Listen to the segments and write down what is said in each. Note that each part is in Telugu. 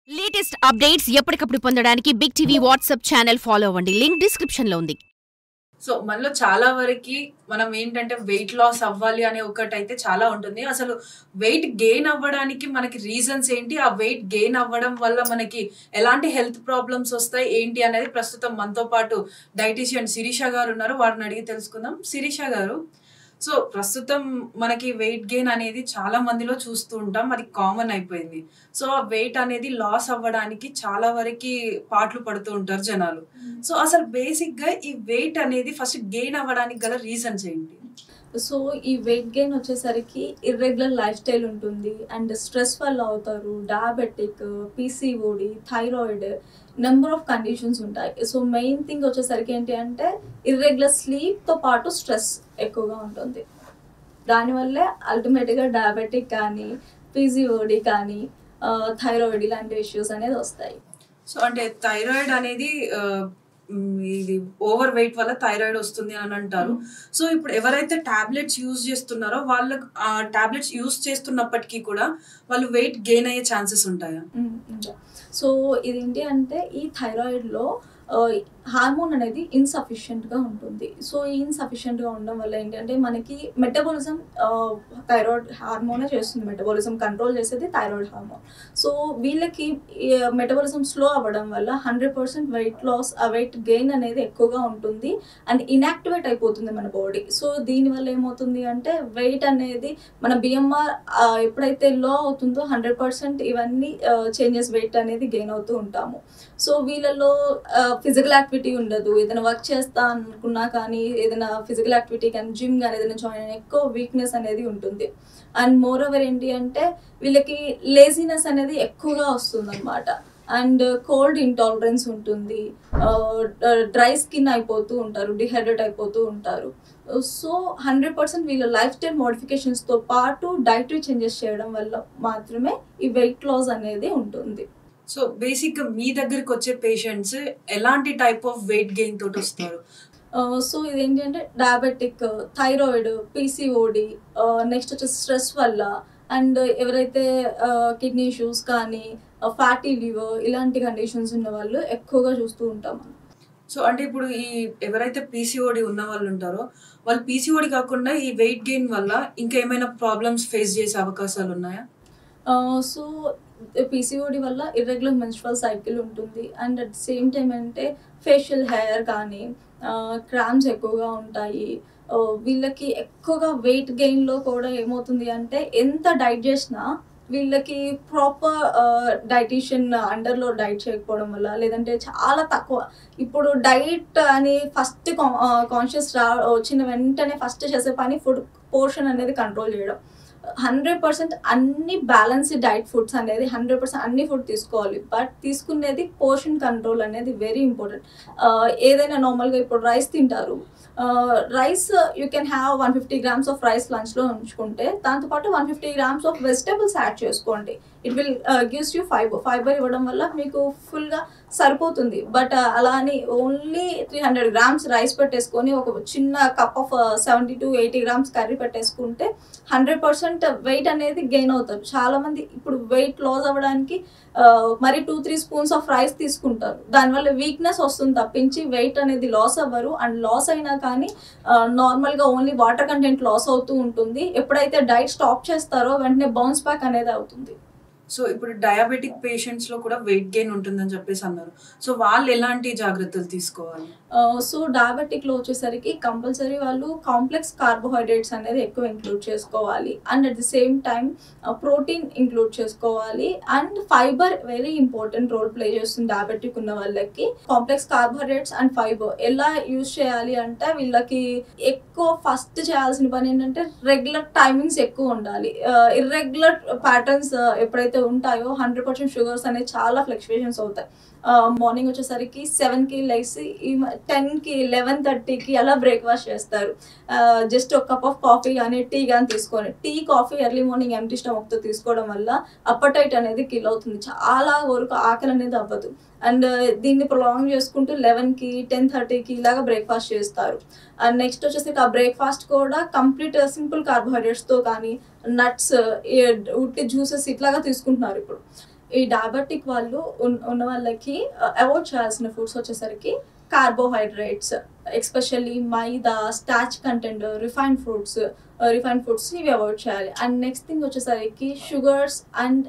లేటెస్ట్ అప్డేట్స్ ఎప్పటికప్పుడు పొందడానికి big TV WhatsApp channel follow అవ్వండి. లింక్ డిస్క్రిప్షన్ లో ఉంది. సో మనలో చాలా వరకు మనం ఏంటంటే వెయిట్ లాస్ అవ్వాలి అనే ఒకటైతే చాలా ఉంటుంది. అసలు వెయిట్ గెయిన్ అవ్వడానికి మనకి రీజన్స్ ఏంటి, ఆ వెయిట్ గెయిన్ అవ్వడం వల్ల మనకి ఎలాంటి హెల్త్ ప్రాబ్లమ్స్ వస్తాయి ఏంటి అనేది ప్రస్తుతం మనతో పాటు డైటీషియన్ శిరీష గారు ఉన్నారు. వారిని అడిగి తెలుసుకుందాం. శిరీష గారు, సో ప్రస్తుతం మనకి వెయిట్ గెయిన్ అనేది చాలా మందిలో చూస్తూ ఉంటాం, అది కామన్ అయిపోయింది. సో ఆ వెయిట్ అనేది లాస్ అవ్వడానికి చాలా వరకు పాటలు పడుతూ ఉంటారు జనాలు. సో అసలు బేసిక్ గా ఈ వెయిట్ అనేది ఫస్ట్ గెయిన్ అవ్వడానికి గల రీజన్స్ ఏంటి? సో ఈ వెయిట్ గెయిన్ వచ్చేసరికి ఇర్రెగ్యులర్ లైఫ్ స్టైల్ ఉంటుంది అండ్ స్ట్రెస్ వల్ల అవుతారు, diabetic, PCOD, thyroid, number of conditions ఉంటాయి. సో మెయిన్ థింగ్ వచ్చేసరికి ఏంటి అంటే ఇర్రెగ్యులర్ స్లీప్తో పాటు స్ట్రెస్ ఎక్కువగా ఉంటుంది. దానివల్లే అల్టిమేట్గా డయాబెటిక్ కానీ, పీసీఓడి కానీ, థైరాయిడ్ ఇలాంటి ఇష్యూస్ అనేది వస్తాయి. సో అంటే థైరాయిడ్ అనేది ఇది ఓవర్ వెయిట్ వల్ల థైరాయిడ్ వస్తుంది అని అంటారు. సో ఇప్పుడు ఎవరైతే టాబ్లెట్స్ యూజ్ చేస్తున్నారో వాళ్ళకు ఆ టాబ్లెట్స్ యూజ్ చేస్తున్నప్పటికీ కూడా వాళ్ళు వెయిట్ గెయిన్ అయ్యే ఛాన్సెస్ ఉంటాయా? సో ఇదేంటి అంటే ఈ థైరాయిడ్లో హార్మోన్ అనేది ఇన్సఫిషియెంట్గా ఉంటుంది. సో ఈ ఇన్సఫిషియెంట్గా ఉండడం వల్ల ఏంటంటే మనకి మెటబాలిజం థైరాయిడ్ హార్మోనే చేస్తుంది. మెటబాలిజం కంట్రోల్ చేసేది థైరాయిడ్ హార్మోన్. సో వీళ్ళకి మెటబాలిజం స్లో అవ్వడం వల్ల 100% వెయిట్ లాస్, వెయిట్ గెయిన్ అనేది ఎక్కువగా ఉంటుంది అండ్ ఇన్యాక్టివేట్ అయిపోతుంది మన బాడీ. సో దీనివల్ల ఏమవుతుంది అంటే వెయిట్ అనేది మన బిఎంఆర్ ఎప్పుడైతే లో అవుతుందో 100% ఇవన్నీ చేంజెస్ వెయిట్ అనేది గెయిన్ అవుతూ ఉంటాము. సో వీళ్ళలో ఫిజికల్ యాక్టివిటీ ఉండదు. ఏదైనా వర్క్ చేస్తా అనుకున్నా కానీ, ఏదైనా ఫిజికల్ యాక్టివిటీ కానీ, జిమ్ కానీ ఏదైనా జాయిన్ అయినా ఎక్కువ వీక్నెస్ అనేది ఉంటుంది. అండ్ మోర్ ఓవర్ ఏంటి అంటే వీళ్ళకి లేజినెస్ అనేది ఎక్కువగా వస్తుంది అనమాట. అండ్ కోల్డ్ ఇంటాలరెన్స్ ఉంటుంది, డ్రై స్కిన్ అయిపోతూ ఉంటారు, డిహైడ్రేట్ అయిపోతూ ఉంటారు. సో 100% వీళ్ళ లైఫ్ స్టైల్ మోడిఫికేషన్స్తో పాటు డైటరీ చేంజెస్ చేయడం వల్ల మాత్రమే ఈ వెయిట్ లాస్ అనేది ఉంటుంది. సో బేసిక్ గా మీ దగ్గరికి వచ్చే పేషెంట్స్ ఎలాంటి టైప్ ఆఫ్ వెయిట్ గెయిన్ తోటి వస్తారు? సో ఇదేంటి అంటే డయాబెటిక్, థైరాయిడ్, పీసీఓడి, నెక్స్ట్ వచ్చేసి స్ట్రెస్ వల్ల, అండ్ ఎవరైతే కిడ్నీ ఇష్యూస్ కానీ, ఫ్యాటీ లివర్ ఇలాంటి కండిషన్స్ ఉన్న వాళ్ళు ఎక్కువగా చూస్తూ ఉంటాం. సో అంటే ఇప్పుడు ఈ ఎవరైతే పీసీఓడి ఉన్న వాళ్ళు ఉంటారో వాళ్ళు పీసీఓడి కాకుండా ఈ వెయిట్ గెయిన్ వల్ల ఇంకా ఏమైనా ప్రాబ్లమ్స్ ఫేస్ చేసే అవకాశాలు ఉన్నాయా? సో పీసీఓడి వల్ల ఇర్రెగ్యులర్ మెన్స్ట్రువల్ సైకిల్ ఉంటుంది అండ్ అట్ సేమ్ టైం అంటే ఫేషియల్ హెయిర్ కానీ, క్రామ్స్ ఎక్కువగా ఉంటాయి. వీళ్ళకి ఎక్కువగా వెయిట్ గెయిన్లో కూడా ఏమవుతుంది అంటే ఎంత డైట్ చేసినా వీళ్ళకి ప్రాపర్ డైటీషియన్ అండర్లో డైట్ చేయకపోవడం వల్ల, లేదంటే చాలా తక్కువ ఇప్పుడు డైట్ అని ఫస్ట్ కాన్షియస్ వచ్చిన వెంటనే ఫస్ట్ చేసే పని ఫుడ్ పోర్షన్ అనేది కంట్రోల్ చేయడం. 100% అన్ని బ్యాలెన్స్డ్ డైట్ ఫుడ్స్ అనేది 100% అన్ని ఫుడ్ తీసుకోవాలి. బట్ తీసుకునేది పోర్షన్ కంట్రోల్ అనేది వెరీ ఇంపార్టెంట్. ఏదైనా నార్మల్గా ఇప్పుడు రైస్ తింటారు, rice you can have 150 grams of rice లంచ్లో ఉంచుకుంటే దాంతోపాటు 150 grams ఆఫ్ వెజిటేబుల్స్ యాడ్ చేసుకోండి. It will gives you fibre ఇవ్వడం వల్ల మీకు ఫుల్గా సరిపోతుంది. బట్ అలా అని ఓన్లీ 300 grams రైస్ పెట్టేసుకొని ఒక చిన్న cup of 70 to 80 grams curry పెట్టేసుకుంటే 100% వెయిట్ అనేది గెయిన్ అవుతారు. చాలామంది ఇప్పుడు వెయిట్ లాస్ అవ్వడానికి మరి 2-3 spoons ఆఫ్ రైస్ తీసుకుంటారు. దానివల్ల వీక్నెస్ వస్తుంది తప్పించి వెయిట్ అనేది లాస్ అవ్వరు. అండ్ లాస్ అయినా కానీ నార్మల్గా ఓన్లీ వాటర్ కంటెంట్ లాస్ అవుతూ ఉంటుంది. ఎప్పుడైతే డైట్ స్టాప్ చేస్తారో వెంటనే బౌన్స్ బ్యాక్ అనేది అవుతుంది. సో ఇప్పుడు డయాబెటిక్ పేషెంట్స్ లో కూడా వెయిట్ గెయిన్ ఉంటుందని చెప్పేసి అన్నారు. సో వాళ్ళు ఎలాంటి జాగ్రత్తలు తీసుకోవాలి? సో డయాబెటిక్లో వచ్చేసరికి కంపల్సరీ వాళ్ళు కాంప్లెక్స్ కార్బోహైడ్రేట్స్ అనేది ఎక్కువ ఇంక్లూడ్ చేసుకోవాలి. And at the same time protein include చేసుకోవాలి. And fibre very important role play చేస్తుంది డయాబెటిక్ ఉన్న వాళ్ళకి. కాంప్లెక్స్ కార్బోహైడ్రేట్స్ అండ్ ఫైబర్ ఎలా యూజ్ చేయాలి అంటే వీళ్ళకి ఎక్కువ ఫస్ట్ చేయాల్సిన పని ఏంటంటే రెగ్యులర్ టైమింగ్స్ ఎక్కువ ఉండాలి. ఇర్రెగ్యులర్ ప్యాటర్న్స్ ఎప్పుడైతే ఉంటాయో 100% షుగర్స్ అనేవి చాలా ఫ్లక్చువేషన్స్ అవుతాయి. మార్నింగ్ వచ్చేసరికి 7కి లేసి 10కి 11:30కి అలా బ్రేక్ఫాస్ట్ చేస్తారు. జస్ట్ ఒక కప్ ఆఫ్ కాఫీ కానీ టీ కానీ తీసుకొని, tea coffee early morning empty స్టమక్తో తీసుకోవడం వల్ల అప్పటైట్ అనేది కిల్ అవుతుంది. చాలా వరకు ఆకలి అనేది అవ్వదు. అండ్ దీన్ని ప్రొలాంగ్ చేసుకుంటూ 11కి 10:30కి ఇలాగా బ్రేక్ఫాస్ట్ చేస్తారు. అండ్ నెక్స్ట్ వచ్చేసి ఆ బ్రేక్ఫాస్ట్ కూడా కంప్లీట్ సింపుల్ కార్బోహైడ్రేట్స్తో కానీ నట్స్, ఉట్టి జ్యూసెస్ ఇట్లాగా తీసుకుంటున్నారు ఇప్పుడు. ఈ డయాబెటిక్ వాళ్ళు ఉన్న వాళ్ళకి అవాయిడ్ చేయాల్సిన ఫుడ్స్ వచ్చేసరికి కార్బోహైడ్రేట్స్, ఎస్పెషల్లీ మైదా, స్టార్చ్ కంటెంట్, రిఫైన్డ్ ఫుడ్స్ ఇవి అవాయిడ్ చేయాలి. అండ్ నెక్స్ట్ థింగ్ వచ్చేసరికి షుగర్స్ అండ్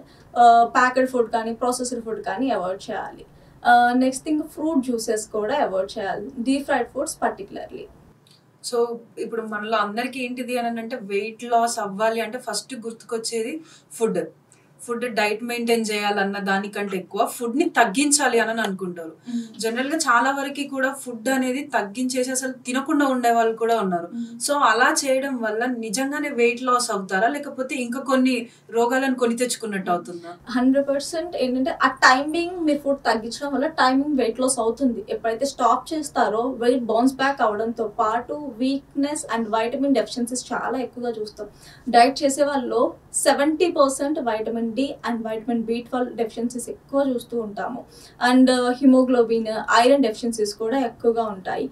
ప్యాకెడ్ ఫుడ్ కానీ ప్రాసెస్డ్ ఫుడ్ కానీ అవాయిడ్ చేయాలి. నెక్స్ట్ థింగ్ ఫ్రూట్ జ్యూసెస్ కూడా అవాయిడ్ చేయాలి, deep fried foods particularly. So ఇప్పుడు మనలో అందరికీ ఏంటిది అని అంటే వెయిట్ లాస్ అవ్వాలి అంటే ఫస్ట్ గుర్తుకొచ్చేది ఫుడ్ డైట్ మెయింటైన్ చేయాలన్న దానికంటే ఎక్కువ ఫుడ్ ని తగ్గించాలి అని అనుకుంటారు. జనరల్ గా చాలా వరకు కూడా ఫుడ్ అనేది తగ్గించేసి అసలు తినకుండా ఉండే వాళ్ళు కూడా ఉన్నారు. సో అలా చేయడం వల్ల నిజంగానే వెయిట్ లాస్ అవుతారా, లేకపోతే ఇంకా కొన్ని రోగాలను కొని తెచ్చుకున్నట్టు అవుతుందా? 100% ఏంటంటే ఆ టైమింగ్ మీరు ఫుడ్ తగ్గించడం వల్ల టైమింగ్ వెయిట్ లాస్ అవుతుంది. ఎప్పుడైతే స్టాప్ చేస్తారో వెయిట్ బౌన్స్ బ్యాక్ అవడంతో పాటు వీక్నెస్ అండ్ వైటమిన్ డెఫిషియన్సీస్ చాలా ఎక్కువగా చూస్తాం. డైట్ చేసే వాళ్ళు 70% vitamin D and vitamin B12 deficiencies ఎక్కువ చూస్తూ ఉంటాము. అండ్ హిమోగ్లోబిన్, ఐరన్ డెఫిషియన్సీస్ కూడా ఎక్కువగా ఉంటాయి.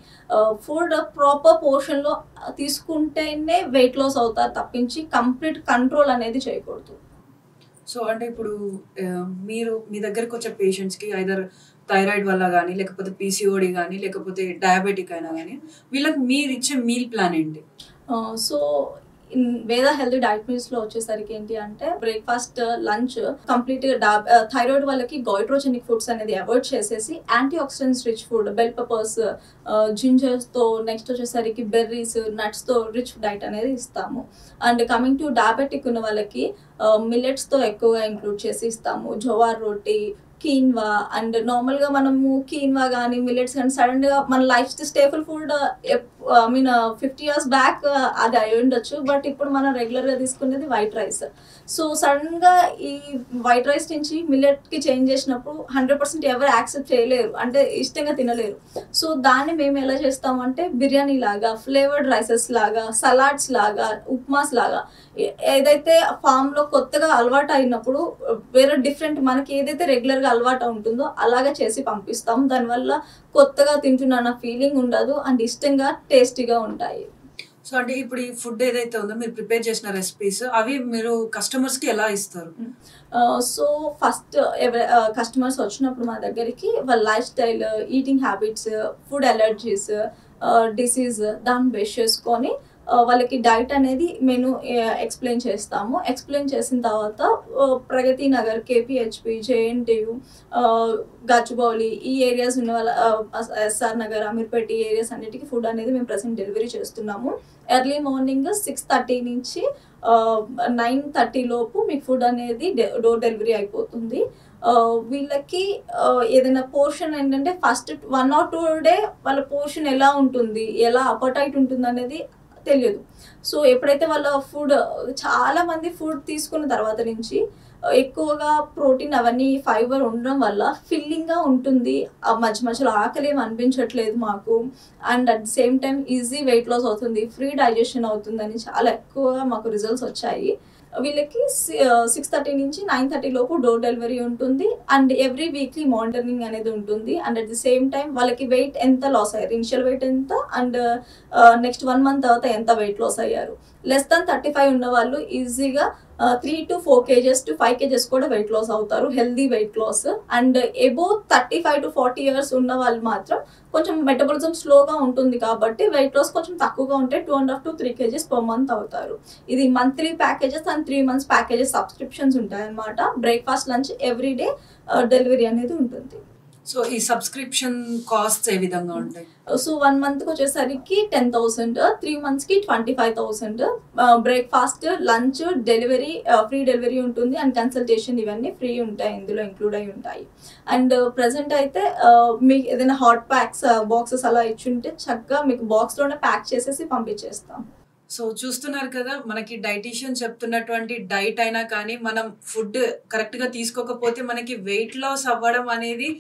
ఫుడ్ ప్రాపర్ పోర్షన్లో తీసుకుంటేనే వెయిట్ లాస్ అవుతారు తప్పించి కంప్లీట్ కంట్రోల్ అనేది చేయకూడదు. సో అంటే ఇప్పుడు మీరు మీ దగ్గరకు వచ్చే పేషెంట్స్కి ఐదర్ థైరాయిడ్ వల్ల కానీ, లేకపోతే PCOD కానీ, లేకపోతే డయాబెటిక్ అయినా కానీ, వీళ్ళకి మీరు ఇచ్చే మీల్ ప్లాన్ ఏంటి? సో వేద హెల్తీ డైట్ మీల్స్లో వచ్చేసరికి ఏంటి అంటే బ్రేక్ఫాస్ట్, లంచ్ కంప్లీట్గా థైరాయిడ్ వాళ్ళకి గైట్రోజెనిక్ ఫుడ్స్ అనేది అవాయిడ్ చేసేసి antioxidants rich food, bell peppers, జింజర్స్తో, నెక్స్ట్ వచ్చేసరికి బెర్రీస్, నట్స్తో రిచ్ డైట్ అనేది ఇస్తాము. అండ్ కమింగ్ టు డయాబెటిక్ ఉన్న వాళ్ళకి మిల్లెట్స్తో ఎక్కువగా ఇంక్లూడ్ చేసి ఇస్తాము. జోవార్ రోటీ, కీన్వా. అండ్ నార్మల్గా మనము కీన్వా కానీ మిల్లెట్స్ కానీ సడన్గా మన life staple food 50 years back అది అయి ఉండొచ్చు, బట్ ఇప్పుడు మనం రెగ్యులర్గా తీసుకునేది వైట్ రైస్. సో సడన్గా ఈ వైట్ రైస్ నుంచి మిల్లెట్కి చేంజ్ చేసినప్పుడు 100% ఎవరు యాక్సెప్ట్ చేయలేరు, అంటే ఇష్టంగా తినలేరు. సో దాన్ని మేము ఎలా చేస్తామంటే బిర్యానీ లాగా, ఫ్లేవర్డ్ రైసెస్ లాగా, సలాడ్స్ లాగా, ఉప్మాస్ లాగా, ఏదైతే ఫామ్లో కొత్తగా అలవాటు అయినప్పుడు వేరే డిఫరెంట్ మనకి ఏదైతే రెగ్యులర్గా అలవాటు ఉంటుందో అలాగా చేసి పంపిస్తాం. దానివల్ల కొత్తగా తింటున్న ఫీలింగ్ ఉండదు అండ్ ఇష్టంగా టేస్టీగా ఉంటాయి. సో అంటే ఇప్పుడు ఈ ఫుడ్ ఏదైతే ఉందో మీరు ప్రిపేర్ చేసిన రెసిపీస్ అవి మీరు కస్టమర్స్కి ఎలా ఇస్తారు? సో ఫస్ట్ కస్టమర్స్ వచ్చినప్పుడు మా దగ్గరికి వాళ్ళ life style, eating habits, food allergies, disease దాన్ని బేస్ చేసుకొని వాళ్ళకి డైట్ అనేది మెను ఎక్స్ప్లెయిన్ చేస్తాము. ఎక్స్ప్లెయిన్ చేసిన తర్వాత ప్రగతి నగర్, KPHP, JNTU, గచ్చిబౌలి ఈ ఏరియాస్ ఉన్న వాళ్ళ, SR నగర్, అమీర్పేట ఈ ఏరియాస్ అన్నిటికీ ఫుడ్ అనేది మేము ప్రెసెంట్ డెలివరీ చేస్తున్నాము. ఎర్లీ మార్నింగ్ 6:30 నుంచి 9:30 లోపు మీకు ఫుడ్ అనేది డోర్ డెలివరీ అయిపోతుంది. వీళ్ళకి ఏదైనా పోర్షన్ ఏంటంటే ఫస్ట్ 1 or 2 డే వాళ్ళ పోర్షన్ ఎలా ఉంటుంది, ఎలా అపటైట్ ఉంటుంది అనేది తెలియదు. సో ఎప్పుడైతే వాళ్ళ ఫుడ్, చాలా మంది ఫుడ్ తీసుకున్న తర్వాత నుంచి ఎక్కువగా ప్రోటీన్ అవన్నీ ఫైబర్ ఉండడం వల్ల ఫిల్లింగ్గా ఉంటుంది, మధ్య మధ్యలో ఆకలి ఏమి అనిపించట్లేదు మాకు, and at the same time easy weight loss అవుతుంది, ఫ్రీ డైజెషన్ అవుతుందని చాలా ఎక్కువగా మాకు రిజల్ట్స్ వచ్చాయి. వీళ్ళకి 6:30 నుంచి 9:30 లోపు డోర్ డెలివరీ ఉంటుంది. అండ్ ఎవ్రీ వీక్లీ మానిటరింగ్ అనేది ఉంటుంది. And at the same time వాళ్ళకి వెయిట్ ఎంత లాస్ అయ్యారు, ఇనిషియల్ వెయిట్ ఎంత, అండ్ నెక్స్ట్ 1 month తర్వాత ఎంత వెయిట్ లాస్ అయ్యారు. లెస్ దాన్ 35 ఉన్న వాళ్ళు ఈజీగా 3 to 4 kgs to 5 kgs కూడా వెయిట్ లాస్ అవుతారు, healthy weight loss. And above 35 to 40 years ఉన్న వాళ్ళు మాత్రం కొంచెం మెటబాలిజం స్లోగా ఉంటుంది కాబట్టి వెయిట్ లాస్ కొంచెం తక్కువగా ఉంటే 2.5 to 3 kgs per month అవుతారు. ఇది monthly packages and 3 months packages subscriptions ఉంటాయి అన్నమాట. Breakfast, lunch every day delivery అనేది ఉంటుంది. సో ఈ సబ్స్క్రిప్షన్ కాస్ట్ ఏ విధంగా ఉంటాయి? సో 1 monthకి వచ్చేసరికి 10,000, 3 monthsకి 25,000. Breakfast, lunch, delivery, free delivery ఉంటుంది. అండ్ కన్సల్టేషన్ ఇవన్నీ ఫ్రీ ఉంటాయి, ఇందులో ఇంక్లూడ్ అయి ఉంటాయి. అండ్ ప్రజెంట్ అయితే మీకు ఏదైనా హాట్ ప్యాక్స్, బాక్సెస్ అలా ఇచ్చుంటే చక్కగా మీకు బాక్స్లోనే ప్యాక్ చేసేసి పంపించేస్తాం. సో చూస్తున్నారు కదా, మనకి డైటీషియన్ చెప్తున్నటువంటి డైట్ అయినా కానీ మనం ఫుడ్ కరెక్ట్గా తీసుకోకపోతే మనకి వెయిట్ లాస్ అవ్వడం అనేది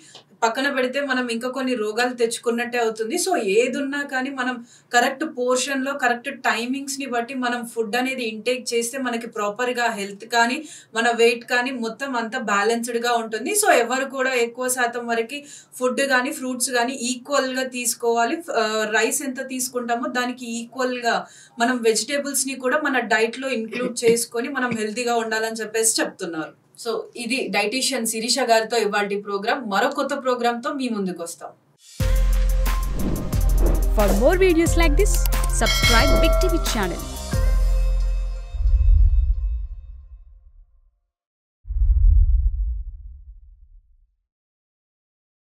పక్కన పెడితే మనం ఇంకా కొన్ని రోగాలు తెచ్చుకున్నట్టే అవుతుంది. సో ఏది ఉన్నా కానీ మనం కరెక్ట్ పోర్షన్లో కరెక్ట్ టైమింగ్స్ని బట్టి మనం ఫుడ్ అనేది ఇంటేక్ చేస్తే మనకి ప్రాపర్గా హెల్త్ కానీ మన వెయిట్ కానీ మొత్తం అంతా బ్యాలెన్స్డ్గా ఉంటుంది. సో ఎవరు కూడా ఎక్కువ శాతం వరకు ఫుడ్ కానీ ఫ్రూట్స్ కానీ ఈక్వల్గా తీసుకోవాలి. రైస్ ఎంత తీసుకుంటామో దానికి ఈక్వల్గా మనం వెజిటేబుల్స్ని కూడా మన డైట్లో ఇంక్లూడ్ చేసుకొని మనం హెల్తీగా ఉండాలని చెప్పేసి చెప్తున్నారు. సో ఇది డైటీషియన్ శిరీష గారితో ఇవాల్టి ప్రోగ్రామ్. మరో కొత్త ప్రోగ్రామ్ తో మీ ముందుకు వస్తాం. For more videos like this, subscribe Big TV channel.